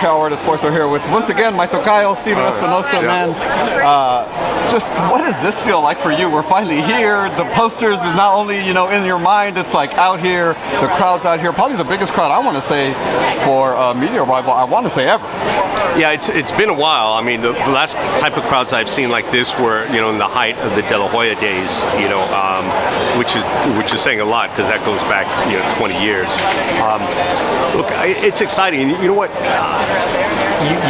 Crawford Errol Spence here with, once again, my tocayo, Stephen Espinoza, man. Just what does this feel like for you? We're finally here. The posters is not only, you know, in your mind, it's like out here, the crowd's out here. Probably the biggest crowd, I want to say, for a media arrival, I want to say ever. Yeah, it's been a while. I mean, the last type of crowds I've seen like this were, you know, in the height of the De La Hoya days, you know, which is saying a lot because that goes back, you know, 20 years. Look, it's exciting. You know what?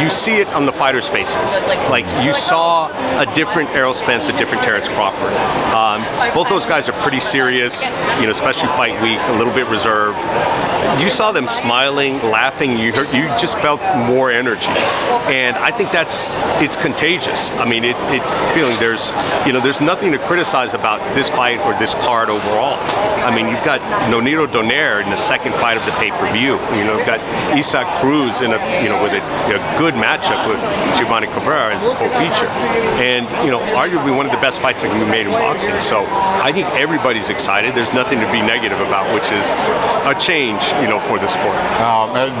You see it on the fighters' faces. Like, you saw a different Errol Spence, a different Terence Crawford. Both those guys are pretty serious, you know, especially fight week, a little bit reserved. You saw them smiling, laughing. You just felt more energy, and I think it's contagious. I mean, feeling there's nothing to criticize about this fight or this card overall. I mean, you've got Nonito Donaire in the second fight of the pay-per-view. You know, you've got Isaac Cruz with a good matchup with Giovanni Cabrera as a co-feature, and you know, arguably one of the best fights that can be made in boxing. So I think everybody's excited. There's nothing to be negative about, which is a change, you know, for the sport.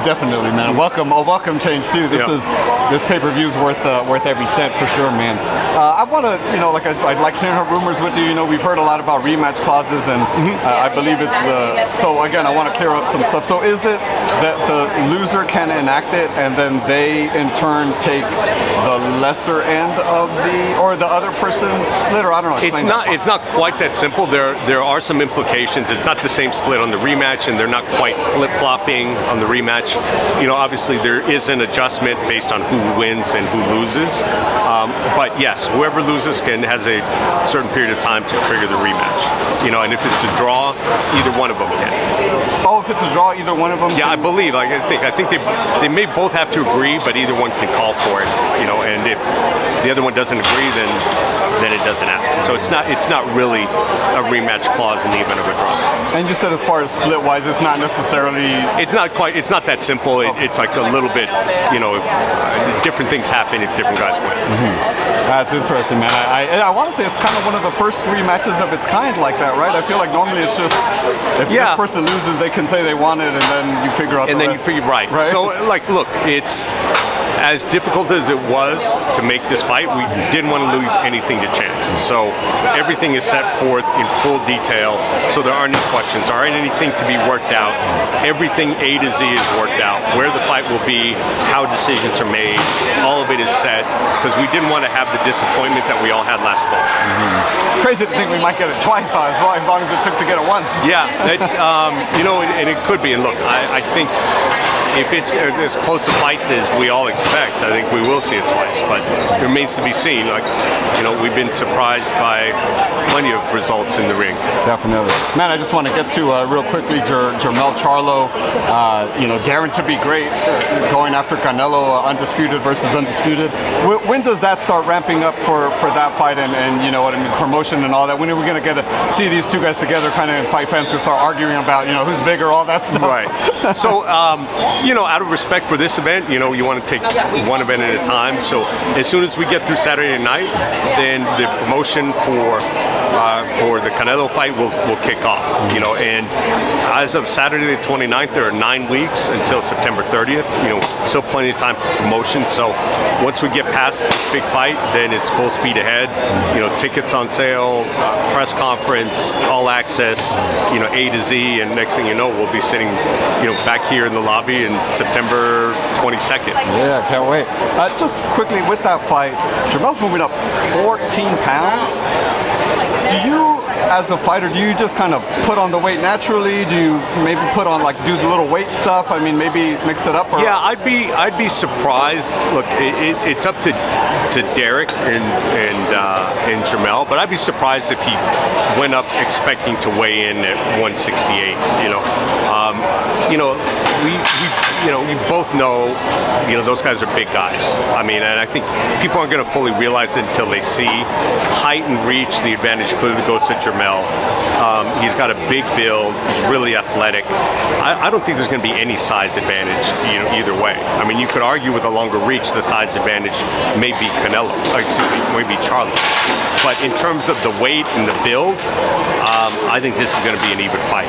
Definitely, man. Welcome change too. This pay-per-view is worth every cent for sure, man. I want to, you know, I'd like clearing up rumors with you. You know, we've heard a lot about rematch clauses, and I believe it's so again, I want to clear up some stuff. So is it that the loser can enact it, and then they in turn take the lesser end of the other person's split, or I don't know? It's not quite that simple. There are some implications. It's not the same split on the rematch, and they're not quite flip-flopping on the rematch. You know, obviously there is an adjustment based on who wins and who loses. But yes, whoever loses has a certain period of time to trigger the rematch. You know, and if it's a draw, either one of them can. Oh, if it's a draw, either one of them? Yeah, I believe. I think they may both have to agree, but either one can call for it. You know, and if the other one doesn't agree, then it doesn't happen. So it's not really a rematch clause in the event of a draw. And you said as far as split-wise, it's not necessarily... It's not that simple. It's like a little bit, you know, different things happen if different guys win. That's interesting, man. I want to say it's kind of one of the first rematches of its kind like that, right? I feel like normally it's just, if this person loses, they can say they won it, and then you figure out and then you figure, right. So, like, look, it's... As difficult as it was to make this fight, we didn't want to leave anything to chance. So everything is set forth in full detail, so there aren't any questions, there aren't anything to be worked out. Everything A to Z is worked out. Where the fight will be, how decisions are made, all of it is set, because we didn't want to have the disappointment that we all had last fall. Crazy to think we might get it twice, as long as it took to get it once. Yeah, that's, you know, and it could be. And look, I think if it's as close a fight as we all expect, I think we will see it twice, but it remains to be seen. Like, you know, we've been surprised by plenty of results in the ring. Definitely. Man, I just want to get to real quickly Jermell Charlo, you know, daring to be great, going after Canelo, undisputed versus undisputed. When does that start ramping up for that fight and you know what I mean, promotion and all that? When are we going to get to see these two guys together, kind of, fight fans can start arguing about, you know, who's bigger, all that stuff? Right. So, you know, out of respect for this event, you know, you want to take one event at a time. So as soon as we get through Saturday night, then the promotion for the Canelo fight will kick off. You know, and as of Saturday the 29th, there are 9 weeks until September 30th. You know, still plenty of time for promotion. So once we get past this big fight, then it's full speed ahead. You know, tickets on sale, press conference, all access, you know, A to Z, and next thing you know, we'll be sitting, you know, back here in the lobby in September 22nd. Yeah, can't wait. Just quickly with that fight, Jermell's moving up 14 pounds. Do you, as a fighter, do you just kind of put on the weight naturally? Do you maybe put on, like, do the little weight stuff? I mean, maybe mix it up? Or? Yeah, I'd be surprised. Look, it's up to Derek and Jermell, but I'd be surprised if he went up expecting to weigh in at 168. You know, we both know, you know, those guys are big guys. I mean, and I think people aren't going to fully realize it until they see height and reach. The advantage clearly goes to Jermell. He's got a big build. He's really athletic. I don't think there's going to be any size advantage, you know, either way. I mean, you could argue with a longer reach, the size advantage may be Canelo, maybe Charlo. But in terms of the weight and the build, I think this is going to be an even fight.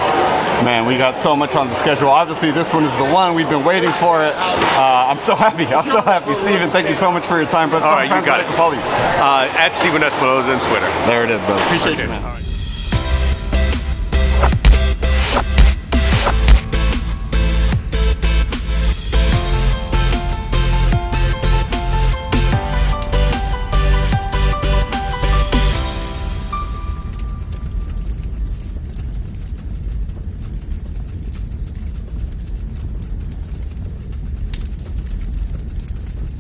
Man, we got so much on the schedule. Obviously, this one is the one. We've been waiting for it. I'm so happy. I'm so happy. Stephen, thank you so much for your time, brother. All right, you got it. Follow you. At Stephen Espinoza on Twitter. There it is, brother. Appreciate you, man. All right.